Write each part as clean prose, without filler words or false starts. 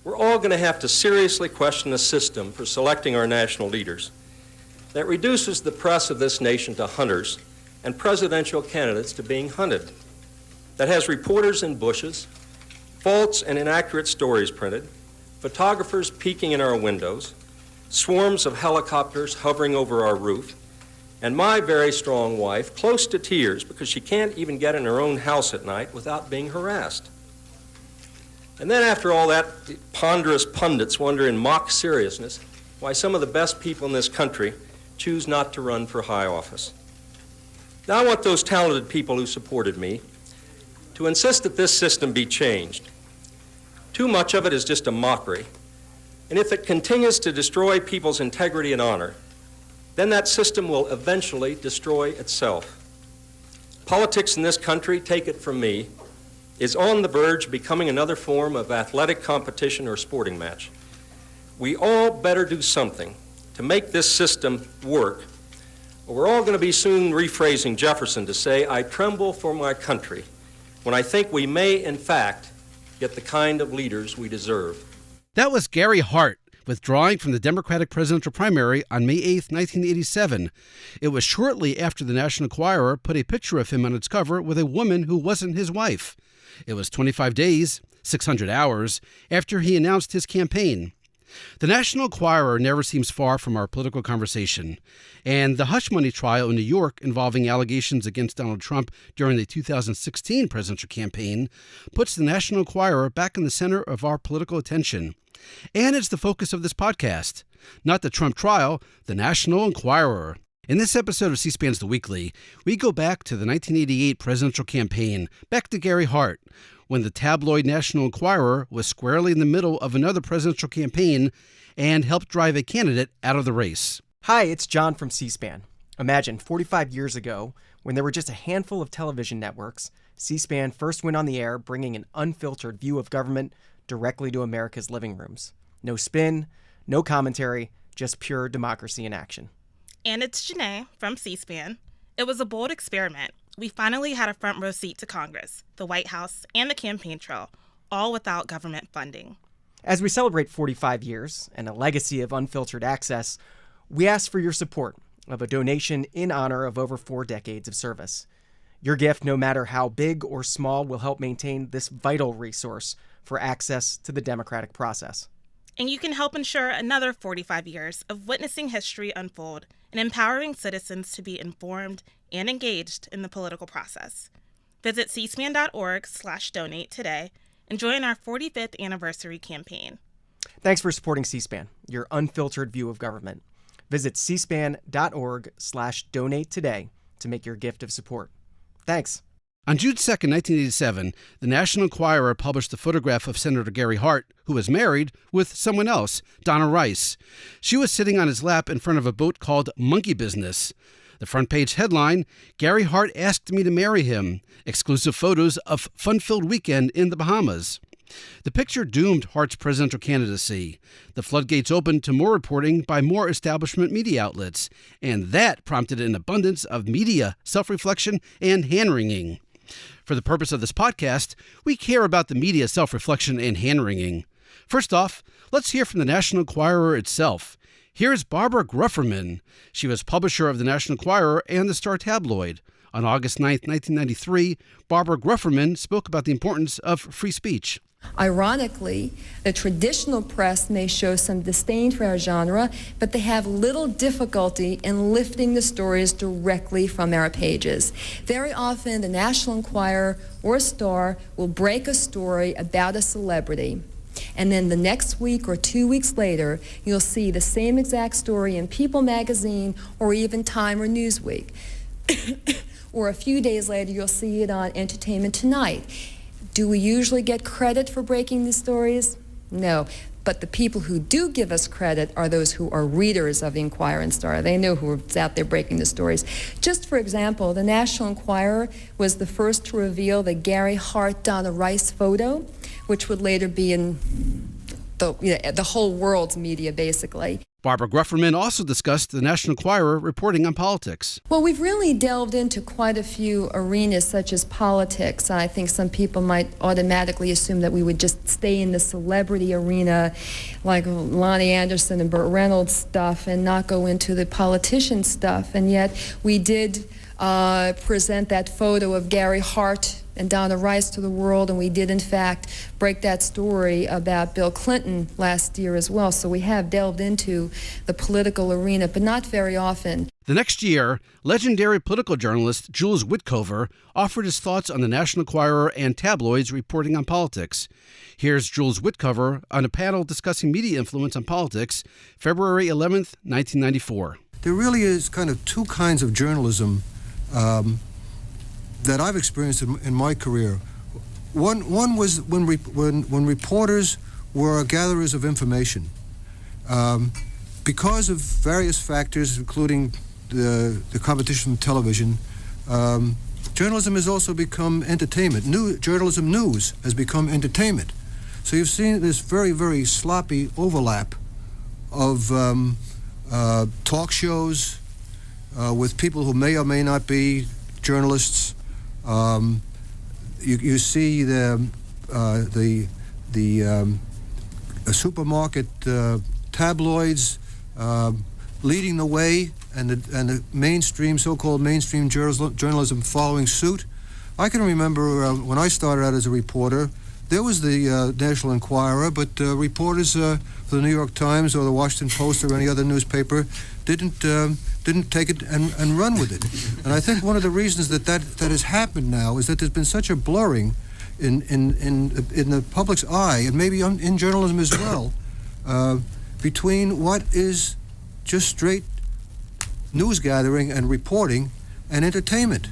we're all going to have to seriously question the system for selecting our national leaders that reduces the press of this nation to hunters and presidential candidates to being hunted, that has reporters in bushes, false and inaccurate stories printed, photographers peeking in our windows, swarms of helicopters hovering over our roof, and my very strong wife close to tears because she can't even get in her own house at night without being harassed. And then after all that, the ponderous pundits wonder in mock seriousness why some of the best people in this country choose not to run for high office. Now I want those talented people who supported me to insist that this system be changed. Too much of it is just a mockery, and if it continues to destroy people's integrity and honor, then that system will eventually destroy itself. Politics in this country, take it from me, is on the verge of becoming another form of athletic competition or sporting match. We all better do something to make this system work, or we're all going to be soon rephrasing Jefferson to say, "I tremble for my country," when I think we may, in fact, get the kind of leaders we deserve. That was Gary Hart withdrawing from the Democratic presidential primary on May 8, 1987. It was shortly after the National Enquirer put a picture of him on its cover with a woman who wasn't his wife. It was 25 days, 600 hours, after he announced his campaign. The National Enquirer never seems far from our political conversation, and the hush money trial in New York involving allegations against Donald Trump during the 2016 presidential campaign puts the National Enquirer back in the center of our political attention. And it's the focus of this podcast. Not the Trump trial, the National Enquirer. In this episode of C-SPAN's The Weekly, we go back to the 1988 presidential campaign, back to Gary Hart, when the tabloid National Enquirer was squarely in the middle of another presidential campaign and helped drive a candidate out of the race. Hi, it's John from C-SPAN. Imagine 45 years ago, when there were just a handful of television networks, C-SPAN first went on the air bringing an unfiltered view of government directly to America's living rooms. No spin, no commentary, just pure democracy in action. And it's Janae from C-SPAN. It was a bold experiment. We finally had a front row seat to Congress, the White House, and the campaign trail, all without government funding. As we celebrate 45 years and a legacy of unfiltered access, we ask for your support of a donation in honor of over 4 decades of service. Your gift, no matter how big or small, will help maintain this vital resource for access to the democratic process. And you can help ensure another 45 years of witnessing history unfold and empowering citizens to be informed and engaged in the political process. Visit cspan.org/donate today and join our 45th anniversary campaign. Thanks for supporting C-SPAN, your unfiltered view of government. Visit cspan.org/donate today to make your gift of support. Thanks. On June 2, 1987, the National Enquirer published a photograph of Senator Gary Hart, who was married, with someone else, Donna Rice. She was sitting on his lap in front of a boat called Monkey Business. The front page headline, "Gary Hart asked me to marry him. Exclusive photos of fun-filled weekend in the Bahamas." The picture doomed Hart's presidential candidacy. The floodgates opened to more reporting by more establishment media outlets, and that prompted an abundance of media self-reflection and hand-wringing. For the purpose of this podcast, we care about the media self-reflection and hand-wringing. First off, let's hear from the National Enquirer itself. Here's Barbara Grufferman. She was publisher of the National Enquirer and the Star tabloid. On August 9, 1993, Barbara Grufferman spoke about the importance of free speech. Ironically, the traditional press may show some disdain for our genre, but they have little difficulty in lifting the stories directly from our pages. Very often, the National Enquirer or Star will break a story about a celebrity, and then the next week or 2 weeks later, you'll see the same exact story in People magazine or even Time or Newsweek. Or a few days later, you'll see it on Entertainment Tonight. Do we usually get credit for breaking these stories? No. But the people who do give us credit are those who are readers of the Enquirer and Star. They know who's out there breaking the stories. Just for example, the National Enquirer was the first to reveal the Gary Hart-Donna Rice photo, which would later be in the whole world's media, basically. Barbara Grufferman also discussed the National Enquirer reporting on politics. Well, we've really delved into quite a few arenas, such as politics. I think some people might automatically assume that we would just stay in the celebrity arena, like Lonnie Anderson and Burt Reynolds stuff, and not go into the politician stuff. And yet we did present that photo of Gary Hart and Donna Rice to the world, and we did, in fact, break that story about Bill Clinton last year as well. So we have delved into the political arena, but not very often. The next year, legendary political journalist Jules Whit offered his thoughts on the National Enquirer and tabloids reporting on politics. Here's Jules Whit on a panel discussing media influence on politics, February 11th, 1994. There really is kind of two kinds of journalism that I've experienced in my career. One was when reporters were gatherers of information. Because of various factors, including the competition from television, journalism has also become entertainment. Journalism news has become entertainment. So you've seen this very, very sloppy overlap of talk shows with people who may or may not be journalists. You see the supermarket tabloids leading the way, and the mainstream, so-called mainstream journalism following suit. I can remember when I started out as a reporter, there was the National Enquirer, but reporters for the New York Times or the Washington Post or any other newspaper didn't take it and run with it. And I think one of the reasons that has happened now is that there's been such a blurring in the public's eye, and maybe in journalism as well, between what is just straight news gathering and reporting and entertainment.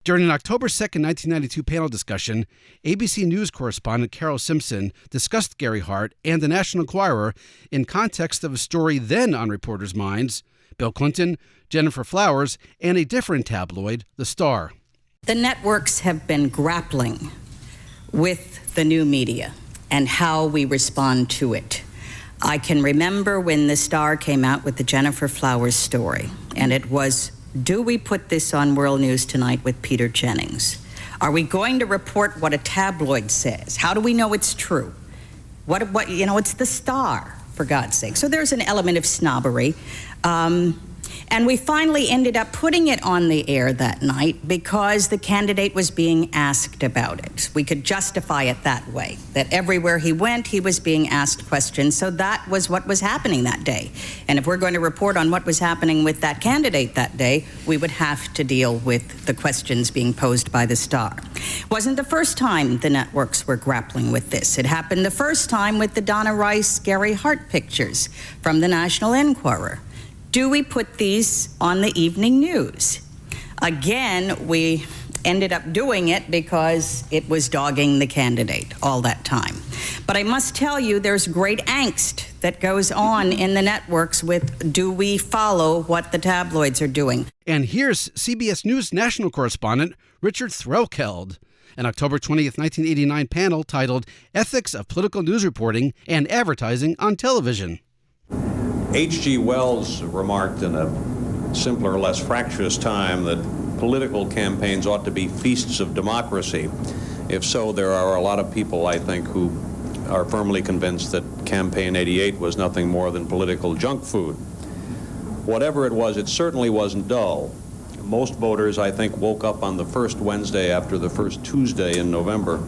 During an October 2nd, 1992 panel discussion, ABC News correspondent Carol Simpson discussed Gary Hart and the National Enquirer in context of a story then on reporters' minds: Bill Clinton, Jennifer Flowers, and a different tabloid, The Star. The networks have been grappling with the new media and how we respond to it. I can remember when The Star came out with the Jennifer Flowers story, and it was, do we put this on World News Tonight with Peter Jennings? Are we going to report what a tabloid says? How do we know it's true? What it's The Star, for God's sake. So there's an element of snobbery. And we finally ended up putting it on the air that night because the candidate was being asked about it. We could justify it that way, that everywhere he went, he was being asked questions. So that was what was happening that day. And if we're going to report on what was happening with that candidate that day, we would have to deal with the questions being posed by The Star. It wasn't the first time the networks were grappling with this. It happened the first time with the Donna Rice, Gary Hart pictures from the National Enquirer. Do we put these on the evening news? Again, we ended up doing it because it was dogging the candidate all that time. But I must tell you, there's great angst that goes on in the networks with, do we follow what the tabloids are doing? And here's CBS News national correspondent Richard Threlkeld, an October 20th, 1989 panel titled Ethics of Political News Reporting and Advertising on Television. H.G. Wells remarked in a simpler, less fractious time that political campaigns ought to be feasts of democracy. If so, there are a lot of people, I think, who are firmly convinced that Campaign 88 was nothing more than political junk food. Whatever it was, it certainly wasn't dull. Most voters, I think, woke up on the first Wednesday after the first Tuesday in November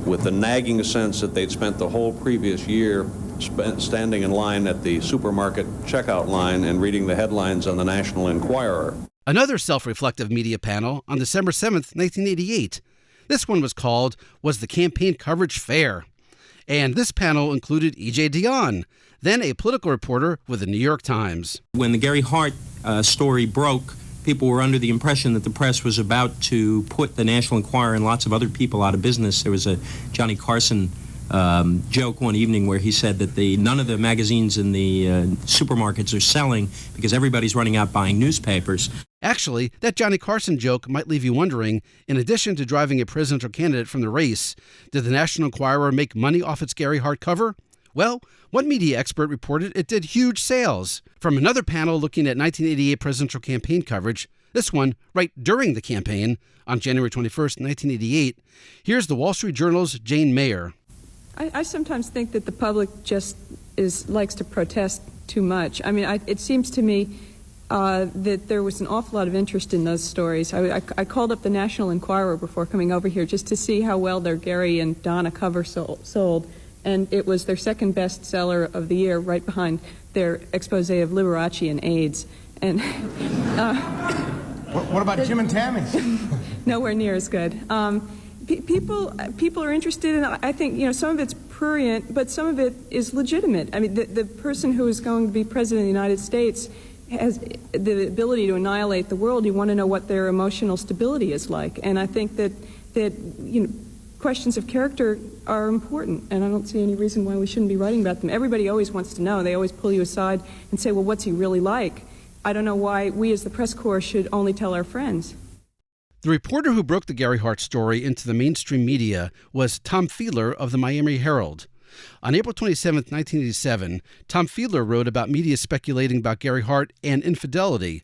with the nagging sense that they'd spent the whole previous year standing in line at the supermarket checkout line and reading the headlines on the National Enquirer. Another self-reflective media panel on December 7th, 1988. This one was called, Was the Campaign Coverage Fair? And this panel included E.J. Dionne, then a political reporter with the New York Times. When the Gary Hart story broke, people were under the impression that the press was about to put the National Enquirer and lots of other people out of business. There was a Johnny Carson joke one evening where he said that none of the magazines in the supermarkets are selling because everybody's running out buying newspapers. Actually, that Johnny Carson joke might leave you wondering, in addition to driving a presidential candidate from the race, did the National Enquirer make money off its Gary Hart cover? Well, one media expert reported it did huge sales. From another panel looking at 1988 presidential campaign coverage, this one right during the campaign on January 21st, 1988, here's the Wall Street Journal's Jane Mayer. I sometimes think that the public just likes to protest too much. I mean, it seems to me that there was an awful lot of interest in those stories. I called up the National Enquirer before coming over here just to see how well their Gary and Donna cover sold, and it was their second bestseller of the year, right behind their expose of Liberace and AIDS. And what about Jim and Tammy? Nowhere near as good. People are interested in, I think, some of it's prurient, but some of it is legitimate. I mean, the person who is going to be president of the United States has the ability to annihilate the world. You want to know what their emotional stability is like. And I think that questions of character are important, and I don't see any reason why we shouldn't be writing about them. Everybody always wants to know. They always pull you aside and say, well, what's he really like? I don't know why we as the press corps should only tell our friends. The reporter who broke the Gary Hart story into the mainstream media was Tom Fiedler of the Miami Herald. On April 27, 1987, Tom Fiedler wrote about media speculating about Gary Hart and infidelity.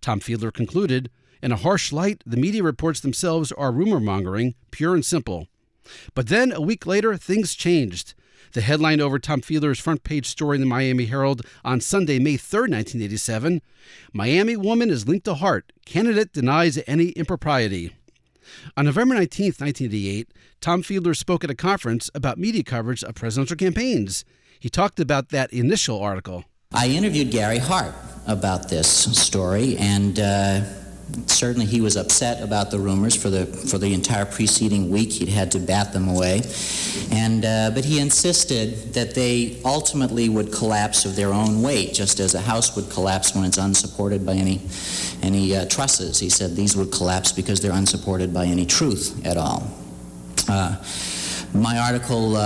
Tom Fiedler concluded, in a harsh light, the media reports themselves are rumor-mongering, pure and simple. But then, a week later, things changed. The headline over Tom Fiedler's front-page story in the Miami Herald on Sunday, May 3, 1987, Miami woman is linked to Hart. Candidate denies any impropriety. On November 19, 1988, Tom Fiedler spoke at a conference about media coverage of presidential campaigns. He talked about that initial article. I interviewed Gary Hart about this story, and certainly he was upset about the rumors. For the entire preceding week, he'd had to bat them away. But he insisted that they ultimately would collapse of their own weight, just as a house would collapse when it's unsupported by any trusses. He said these would collapse because they're unsupported by any truth at all. My article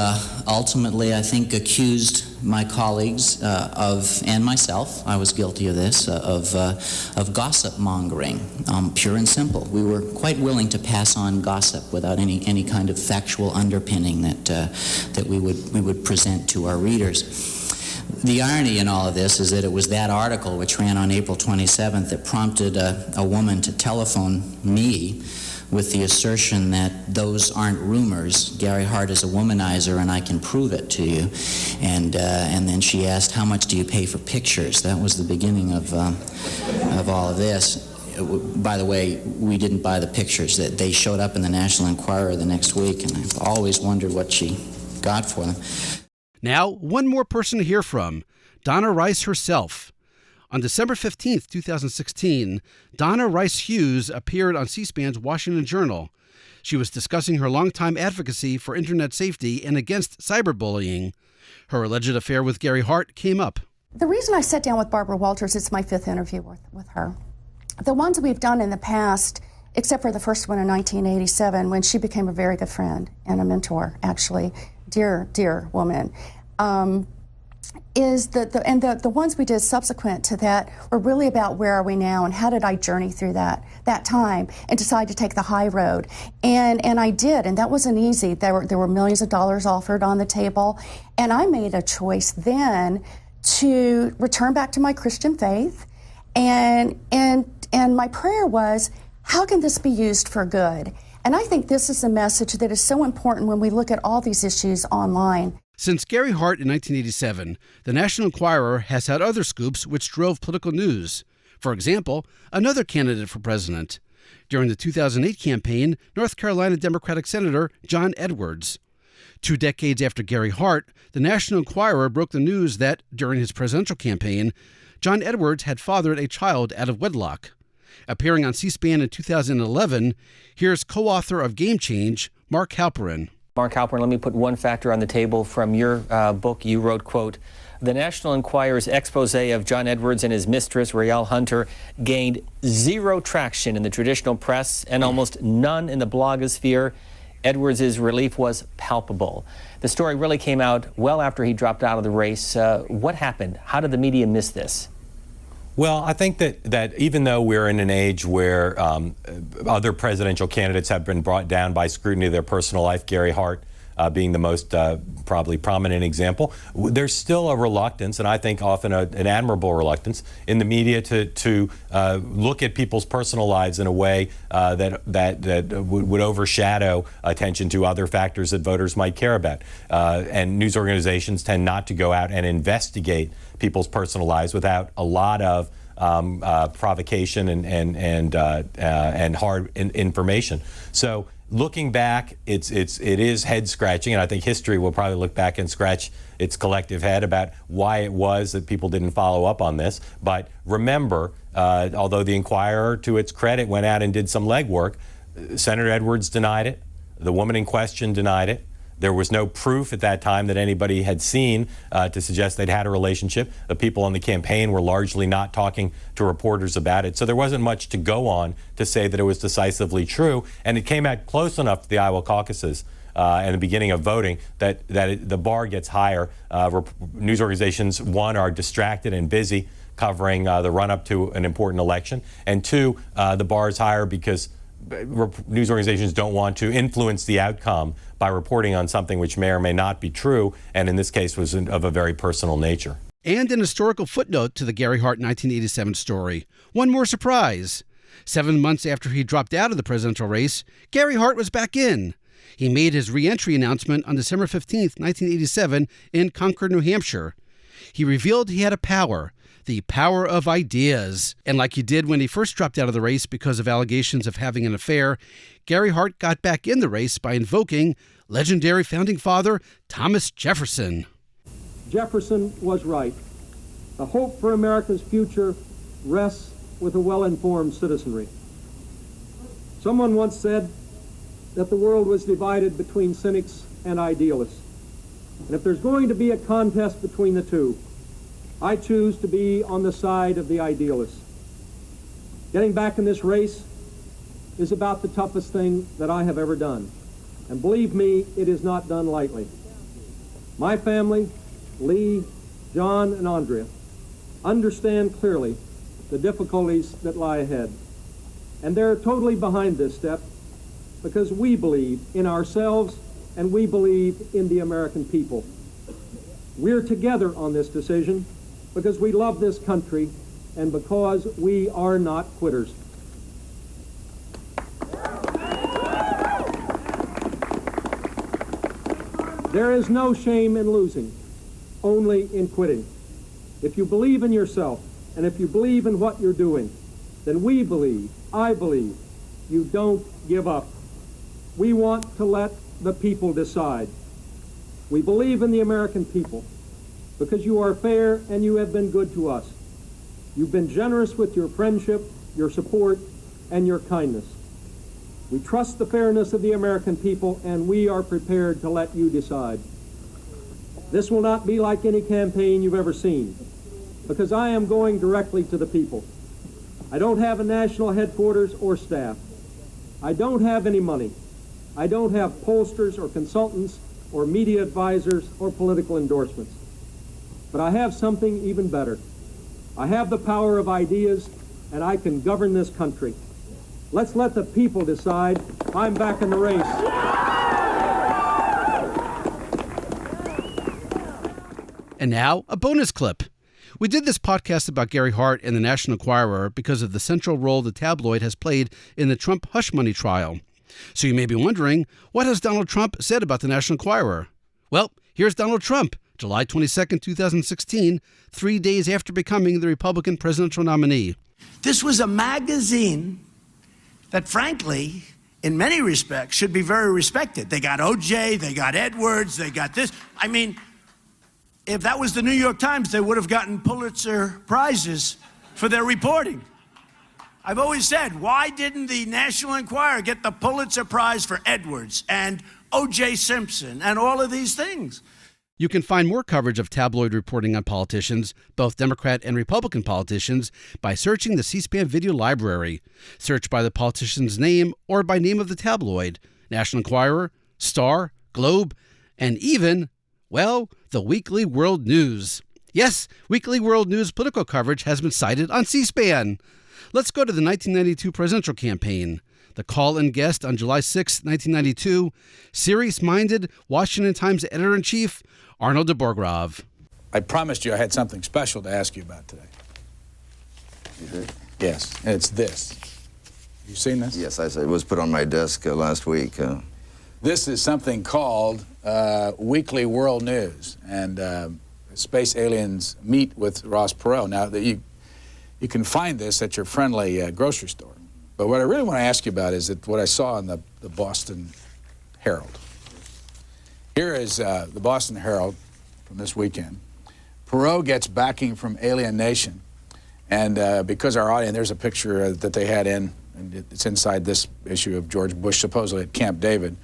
ultimately, I think, accused my colleagues and myself, I was guilty of this, of gossip mongering, pure and simple. We were quite willing to pass on gossip without any kind of factual underpinning that we would present to our readers. The irony in all of this is that it was that article, which ran on April 27th, that prompted a woman to telephone me with the assertion that those aren't rumors. Gary Hart is a womanizer, and I can prove it to you. And then she asked, "How much do you pay for pictures?" That was the beginning of all of this. By the way, we didn't buy the pictures. They showed up in the National Enquirer the next week, and I've always wondered what she got for them. Now, one more person to hear from, Donna Rice herself. On December 15, 2016, Donna Rice Hughes appeared on C-SPAN's Washington Journal. She was discussing her longtime advocacy for Internet safety and against cyberbullying. Her alleged affair with Gary Hart came up. The reason I sat down with Barbara Walters, it's my 5th interview with her. The ones we've done in the past, except for the first one in 1987, when she became a very good friend and a mentor, actually, dear woman, is the ones we did subsequent to that were really about where are we now and how did I journey through that time and decide to take the high road. And I did, and that wasn't easy. There were millions of dollars offered on the table, and I made a choice then to return back to my Christian faith, and my prayer was, how can this be used for good? And I think this is a message that is so important when we look at all these issues online. Since Gary Hart in 1987, the National Enquirer has had other scoops which drove political news. For example, another candidate for president. During the 2008 campaign, North Carolina Democratic Senator John Edwards. 2 decades after Gary Hart, the National Enquirer broke the news that, during his presidential campaign, John Edwards had fathered a child out of wedlock. Appearing on C-SPAN in 2011, here's co-author of Game Change, Mark Halperin. Mark Halperin, let me put one factor on the table from your book. You wrote, quote, "The National Enquirer's expose of John Edwards and his mistress, Raelle Hunter, gained zero traction in the traditional press and almost none in the blogosphere. Edwards' relief was palpable." The story really came out well after he dropped out of the race. What happened? How did the media miss this? Well, I think that even though we're in an age where other presidential candidates have been brought down by scrutiny of their personal life, Gary Hart being the most probably prominent example. There's still a reluctance, and I think often an admirable reluctance in the media to look at people's personal lives in a way that would overshadow attention to other factors that voters might care about. And news organizations tend not to go out and investigate people's personal lives without a lot of provocation and hard information. So looking back, it is head scratching, and I think history will probably look back and scratch its collective head about why it was that people didn't follow up on this. But remember, although the Enquirer, to its credit, went out and did some legwork, Senator Edwards denied it. The woman in question denied it. There was no proof at that time that anybody had seen to suggest they'd had a relationship. The people on the campaign were largely not talking to reporters about it. So there wasn't much to go on to say that it was decisively true. And it came out close enough to the Iowa caucuses and the beginning of voting that the bar gets higher. News organizations, one, are distracted and busy covering the run-up to an important election. And two, the bar is higher because news organizations don't want to influence the outcome by reporting on something which may or may not be true, and in this case was of a very personal nature. And an historical footnote to the Gary Hart 1987 story. One more surprise. 7 months after he dropped out of the presidential race, Gary Hart was back in. He made his re-entry announcement on December 15th, 1987 in Concord, New Hampshire. He revealed he had a power, the power of ideas. And like he did when he first dropped out of the race because of allegations of having an affair, Gary Hart got back in the race by invoking legendary founding father Thomas Jefferson. Jefferson was right. The hope for America's future rests with a well-informed citizenry. Someone once said that the world was divided between cynics and idealists. And if there's going to be a contest between the two, I choose to be on the side of the idealists. Getting back in this race is about the toughest thing that I have ever done. And believe me, it is not done lightly. My family, Lee, John, and Andrea, understand clearly the difficulties that lie ahead. And they're totally behind this step because we believe in ourselves and we believe in the American people. We're together on this decision because we love this country and because we are not quitters. There is no shame in losing, only in quitting. If you believe in yourself and if you believe in what you're doing, then we believe, I believe, you don't give up. We want to let the people decide. We believe in the American people because you are fair and you have been good to us. You've been generous with your friendship, your support, and your kindness. We trust the fairness of the American people and we are prepared to let you decide. This will not be like any campaign you've ever seen because I am going directly to the people. I don't have a national headquarters or staff. I don't have any money. I don't have pollsters or consultants or media advisors or political endorsements. But I have something even better. I have the power of ideas, and I can govern this country. Let's let the people decide. I'm back in the race. And now, a bonus clip. We did this podcast about Gary Hart and the National Enquirer because of the central role the tabloid has played in the Trump hush money trial. So you may be wondering, what has Donald Trump said about the National Enquirer? Well, here's Donald Trump, July 22nd, 2016, 3 days after becoming the Republican presidential nominee. This was a magazine that, frankly, in many respects, should be very respected. They got O.J., they got Edwards, they got this. I mean, if that was the New York Times, they would have gotten Pulitzer Prizes for their reporting. I've always said, why didn't the National Enquirer get the Pulitzer Prize for Edwards and O.J. Simpson and all of these things? You can find more coverage of tabloid reporting on politicians, both Democrat and Republican politicians, by searching the C-SPAN video library. Search by the politician's name or by name of the tabloid, National Enquirer, Star, Globe, and even, well, the Weekly World News. Yes, Weekly World News political coverage has been cited on C-SPAN. Let's go to the 1992 presidential campaign. The call-in guest on July 6, 1992, serious-minded Washington Times editor-in-chief Arnold de Borgrave. I promised you I had something special to ask you about today. You did? Yes, and it's this. You seen this? Yes, it was put on my desk last week. This is something called Weekly World News, and space aliens meet with Ross Perot. Now, you can find this at your friendly grocery store. But what I really want to ask you about is that what I saw in the Boston Herald. Here is the Boston Herald from this weekend. Perot gets backing from Alien Nation. And because our audience, there's a picture that they had in, and it's inside this issue of George Bush, supposedly at Camp David,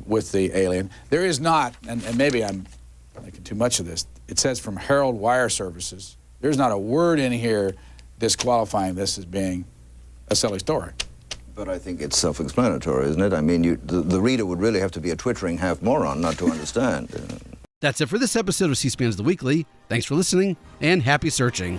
with the alien. There is not, and maybe I'm making too much of this, it says from Herald Wire Services, there's not a word in here disqualifying this as being a silly story. But I think it's self-explanatory, isn't it? I mean, the reader would really have to be a twittering half-moron not to understand. That's it for this episode of C-SPAN's The Weekly. Thanks for listening, and happy searching.